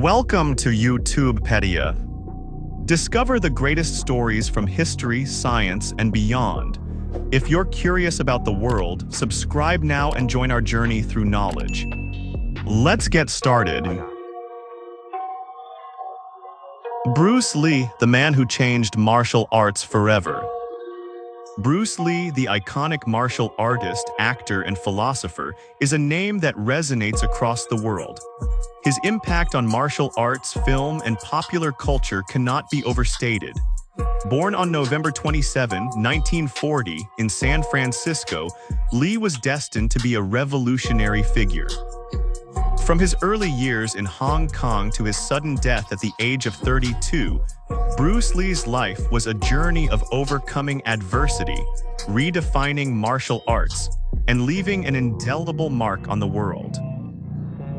Welcome to YouTube Pedia. Discover the greatest stories from history, science, and beyond. If you're curious about the world, subscribe now and join our journey through knowledge. Let's get started. Bruce Lee, the man who changed martial arts forever. Bruce Lee, the iconic martial artist, actor, and philosopher, is a name that resonates across the world. His impact on martial arts, film, and popular culture cannot be overstated. Born on November 27, 1940, in San Francisco, Lee was destined to be a revolutionary figure. From his early years in Hong Kong to his sudden death at the age of 32, Bruce Lee's life was a journey of overcoming adversity, redefining martial arts, and leaving an indelible mark on the world.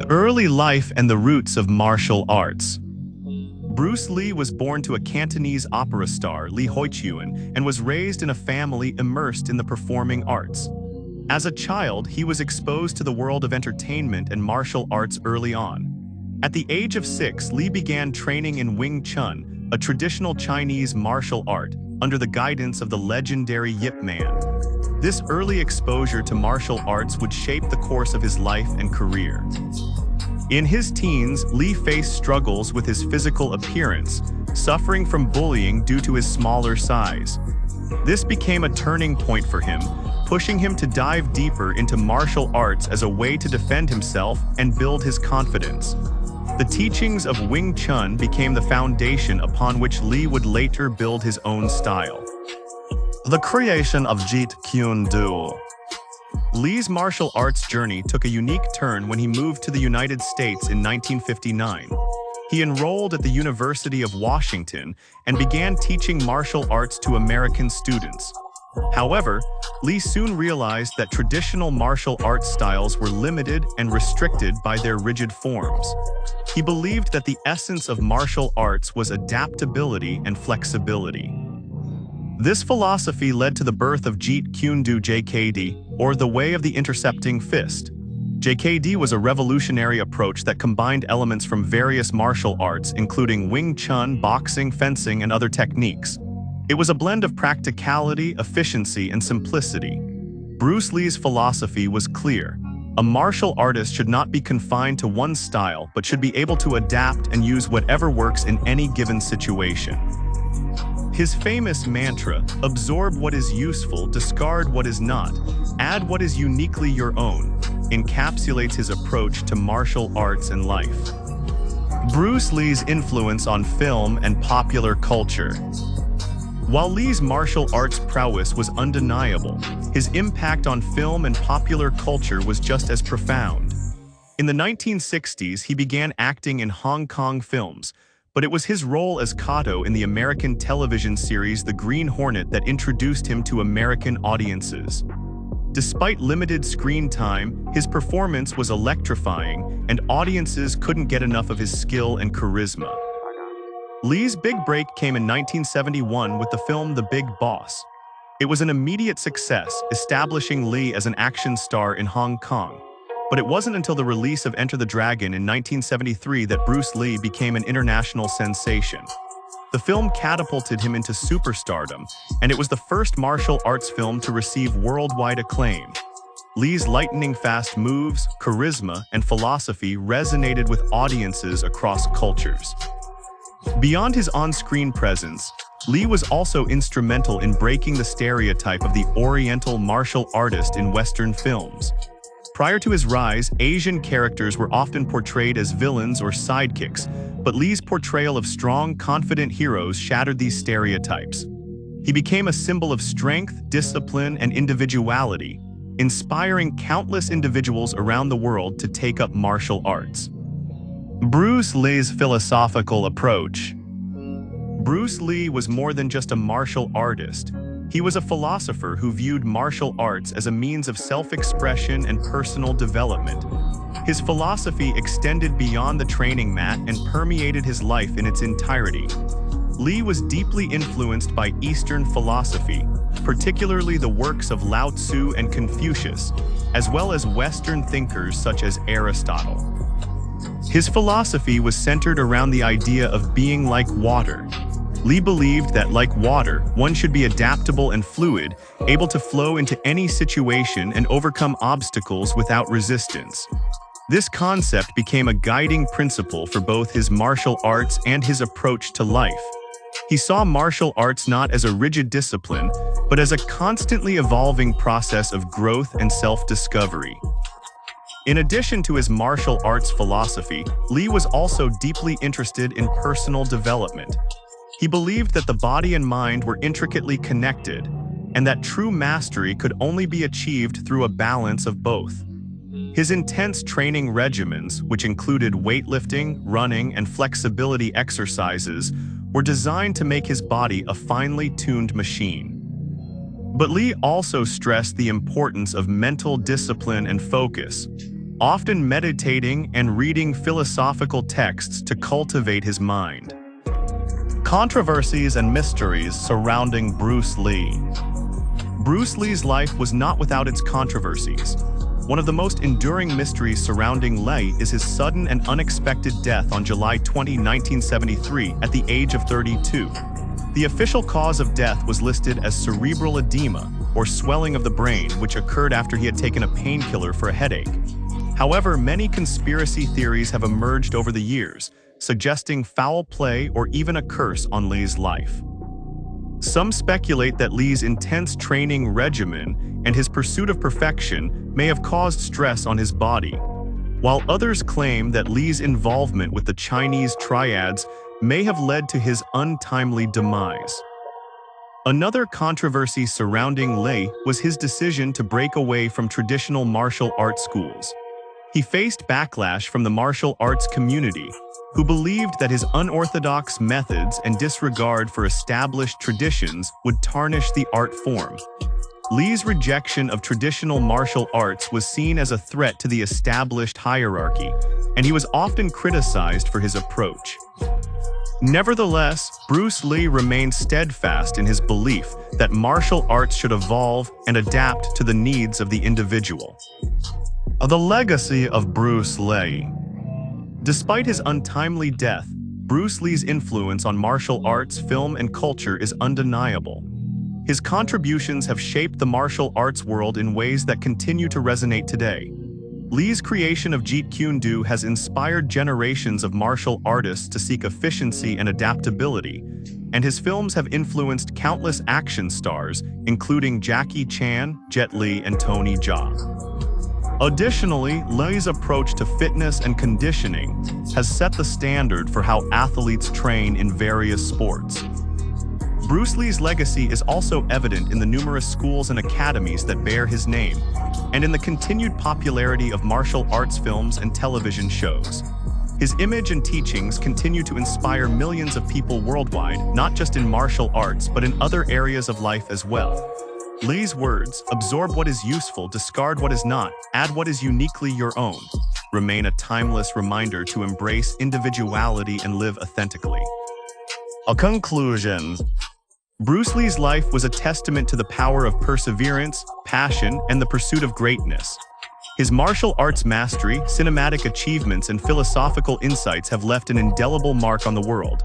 Early life and the roots of martial arts. Bruce Lee was born to a Cantonese opera star, Lee Hoi-chuen, and was raised in a family immersed in the performing arts. As a child, he was exposed to the world of entertainment and martial arts early on. At the age of 6, Lee began training in Wing Chun, a traditional Chinese martial art, under the guidance of the legendary Yip Man. This early exposure to martial arts would shape the course of his life and career. In his teens, Lee faced struggles with his physical appearance, suffering from bullying due to his smaller size. This became a turning point for him, pushing him to dive deeper into martial arts as a way to defend himself and build his confidence. The teachings of Wing Chun became the foundation upon which Lee would later build his own style. The creation of Jeet Kune Do. Lee's martial arts journey took a unique turn when he moved to the United States in 1959. He enrolled at the University of Washington and began teaching martial arts to American students. However, Lee soon realized that traditional martial arts styles were limited and restricted by their rigid forms. He believed that the essence of martial arts was adaptability and flexibility. This philosophy led to the birth of Jeet Kune Do JKD, or the Way of the Intercepting Fist. JKD was a revolutionary approach that combined elements from various martial arts, including Wing Chun, boxing, fencing, and other techniques. It was a blend of practicality, efficiency, and simplicity. Bruce Lee's philosophy was clear. A martial artist should not be confined to one style, but should be able to adapt and use whatever works in any given situation. His famous mantra, absorb what is useful, discard what is not, add what is uniquely your own, encapsulates his approach to martial arts and life. Bruce Lee's influence on film and popular culture. While Lee's martial arts prowess was undeniable, his impact on film and popular culture was just as profound. In the 1960s, he began acting in Hong Kong films, but it was his role as Kato in the American television series The Green Hornet that introduced him to American audiences. Despite limited screen time, his performance was electrifying, and audiences couldn't get enough of his skill and charisma. Lee's big break came in 1971 with the film The Big Boss. It was an immediate success, establishing Lee as an action star in Hong Kong. But it wasn't until the release of Enter the Dragon in 1973 that Bruce Lee became an international sensation. The film catapulted him into superstardom, and it was the first martial arts film to receive worldwide acclaim. Lee's lightning-fast moves, charisma, and philosophy resonated with audiences across cultures. Beyond his on-screen presence, Lee was also instrumental in breaking the stereotype of the Oriental martial artist in Western films. Prior to his rise, Asian characters were often portrayed as villains or sidekicks, but Lee's portrayal of strong, confident heroes shattered these stereotypes. He became a symbol of strength, discipline, and individuality, inspiring countless individuals around the world to take up martial arts. Bruce Lee's philosophical approach. Bruce Lee was more than just a martial artist. He was a philosopher who viewed martial arts as a means of self-expression and personal development. His philosophy extended beyond the training mat and permeated his life in its entirety. Lee was deeply influenced by Eastern philosophy, particularly the works of Lao Tzu and Confucius, as well as Western thinkers such as Aristotle. His philosophy was centered around the idea of being like water. Lee believed that, like water, one should be adaptable and fluid, able to flow into any situation and overcome obstacles without resistance. This concept became a guiding principle for both his martial arts and his approach to life. He saw martial arts not as a rigid discipline, but as a constantly evolving process of growth and self-discovery. In addition to his martial arts philosophy, Lee was also deeply interested in personal development. He believed that the body and mind were intricately connected, and that true mastery could only be achieved through a balance of both. His intense training regimens, which included weightlifting, running, and flexibility exercises, were designed to make his body a finely tuned machine. But Lee also stressed the importance of mental discipline and focus, often meditating and reading philosophical texts to cultivate his mind. Controversies and mysteries surrounding Bruce Lee. Bruce Lee's life was not without its controversies. One of the most enduring mysteries surrounding Lee is his sudden and unexpected death on July 20, 1973, at the age of 32. The official cause of death was listed as cerebral edema, or swelling of the brain, which occurred after he had taken a painkiller for a headache. However, many conspiracy theories have emerged over the years, suggesting foul play or even a curse on Lee's life. Some speculate that Lee's intense training regimen and his pursuit of perfection may have caused stress on his body, while others claim that Lee's involvement with the Chinese triads may have led to his untimely demise. Another controversy surrounding Lee was his decision to break away from traditional martial arts schools. He faced backlash from the martial arts community, who believed that his unorthodox methods and disregard for established traditions would tarnish the art form. Lee's rejection of traditional martial arts was seen as a threat to the established hierarchy, and he was often criticized for his approach. Nevertheless, Bruce Lee remained steadfast in his belief that martial arts should evolve and adapt to the needs of the individual. The legacy of Bruce Lee. Despite his untimely death, Bruce Lee's influence on martial arts, film, and culture is undeniable. His contributions have shaped the martial arts world in ways that continue to resonate today. Lee's creation of Jeet Kune Do has inspired generations of martial artists to seek efficiency and adaptability, and his films have influenced countless action stars, including Jackie Chan, Jet Li, and Tony Jaa. Additionally, Lee's approach to fitness and conditioning has set the standard for how athletes train in various sports. Bruce Lee's legacy is also evident in the numerous schools and academies that bear his name, and in the continued popularity of martial arts films and television shows. His image and teachings continue to inspire millions of people worldwide, not just in martial arts but in other areas of life as well. Lee's words, "Absorb what is useful, discard what is not, add what is uniquely your own," remain a timeless reminder to embrace individuality and live authentically. A conclusion. Bruce Lee's life was a testament to the power of perseverance, passion, and the pursuit of greatness. His martial arts mastery, cinematic achievements, and philosophical insights have left an indelible mark on the world.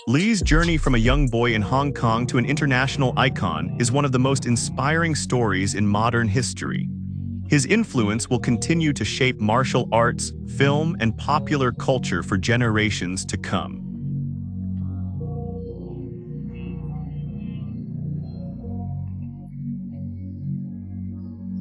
Lee's journey from a young boy in Hong Kong to an international icon is one of the most inspiring stories in modern history. His influence will continue to shape martial arts, film, and popular culture for generations to come.